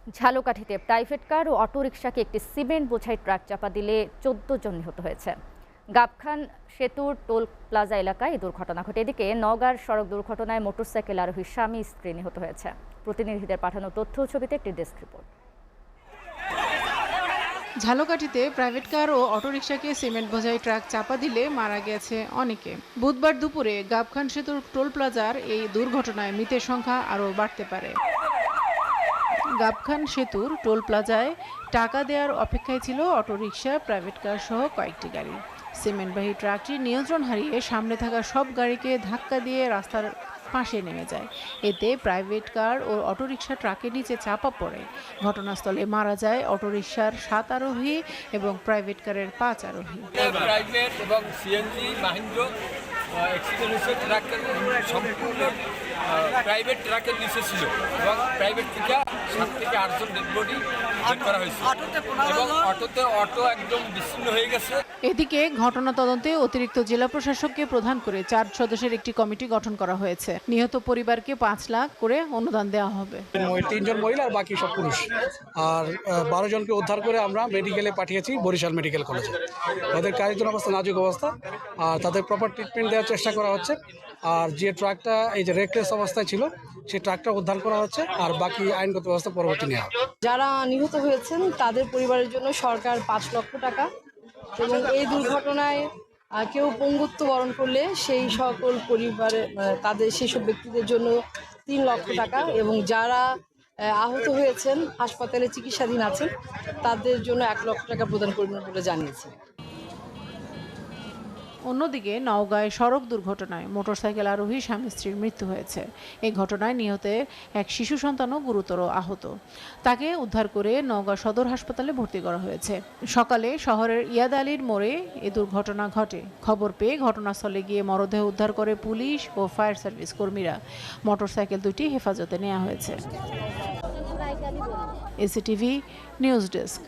ঝালকাঠিতে private car ও অটোরিকশাকে একটি cement বোঝাই truck চাপা দিলে ১৪ জন নিহত হয়েছে। গাবখান সেতুর টোল প্লাজা এলাকায় এই দুর্ঘটনা ঘটে। এদিকে নওগাঁর সড়ক দুর্ঘটনায় মোটরসাইকেল আরোহী স্বামী স্ত্রী নিহত হয়েছে। প্রতিনিধিদের পাঠানো তথ্য ও ছবিতে একটি ডেস্ক রিপোর্ট। ঝালকাঠিতে প্রাইভেট কার ও অটোরিকশাকে সিমেন্ট বোঝাই ট্রাক চাপা দিলে মারা গেছে অনেকে। বুধবার দুপুরে গাবখান সেতুর টোল প্লাজার এই দুর্ঘটনায় মৃতের সংখ্যা আরও বাড়তে পারে। গাবখান সেতুর টোল প্লাজায় টাকা দেওয়ার অপেক্ষায় ছিল অটোরিকশা, প্রাইভেট কার সহ কয়েকটি গাড়ি। সিমেন্টবাহী ট্রাকটি নিয়ন্ত্রণ হারিয়ে সামনে থাকা সব গাড়িকে ধাক্কা দিয়ে রাস্তার পাশে নেমে যায়। এতে প্রাইভেট কার ও অটোরিকশা ট্রাকের নিচে চাপা পড়ে। ঘটনাস্থলে মারা যায় অটোরিকশার 7 আরোহী এবং প্রাইভেট কারের 5 আরোহী। প্রাইভেট এবং সিএনজি মাহিন্দ্র অ্যাক্সিডেন্ট হয়েছে। ট্রাকের সম্পূর্ণ প্রাইভেট ট্রাকের নিচে ছিল এবং প্রাইভেট থেকে 7 থেকে 8 জন ডেড বডি বের করা হয়েছে এবং অটো একদম বিচ্ছিন্ন হয়ে গেছে। এদিকে ঘটনা তদন্তে অতিরিক্ত জেলা প্রশাসককে প্রধান করে 4 সদস্যের একটি কমিটি গঠন করা হয়েছে। নিহত পরিবারকে 5 লাখ করে অনুদান দেওয়া হবে। 3 জন মহিলা আর বাকি সব পুরুষ। আর 12 জনকে উদ্ধার করে আমরা মেডিকেলে পাঠিয়েছি, বরিশাল মেডিকেল কলেজে। তাদের কারিগরি অবস্থা নাজুক অবস্থা, আর তাদের প্রপার ট্রিটমেন্ট দেওয়ার চেষ্টা করা হচ্ছে। আর যে ট্রাকটা এই যে রেকলেস অবস্থায় ছিল সেই ট্রাকটা উদ্ধার করা হচ্ছে, আর বাকি আইনগত ব্যবস্থা পরবর্তী নেওয়া হবে। যারা নিহত হয়েছেন তাদের পরিবারের জন্য সরকার 5 লক্ষ টাকা, এবং এই দুর্ঘটনায় কেউ পঙ্গুত্ব বরণ করলে সেই সকল পরিবারে তাদের সেসব ব্যক্তিদের জন্য 3 লক্ষ টাকা, এবং যারা আহত হয়েছেন হাসপাতালে চিকিৎসাধীন আছেন তাদের জন্য 1 লক্ষ টাকা প্রদান করবেন বলে জানিয়েছে। অন্যদিকে নওগাঁয় সড়ক দুর্ঘটনায় মোটরসাইকেল আরোহী স্বামী স্ত্রীর মৃত্যু হয়েছে। এই ঘটনায় নিহতের এক শিশু সন্তানও গুরুতর আহত। তাকে উদ্ধার করে নওগাঁ সদর হাসপাতালে ভর্তি করা হয়েছে। সকালে শহরের ইয়াদ আলীর মোড়ে এ দুর্ঘটনা ঘটে। খবর পেয়ে ঘটনাস্থলে গিয়ে মরদেহ উদ্ধার করে পুলিশ ও ফায়ার সার্ভিস কর্মীরা। মোটরসাইকেল দুটি হেফাজতে নেওয়া হয়েছে। এসিটিভি নিউজ ডেস্ক।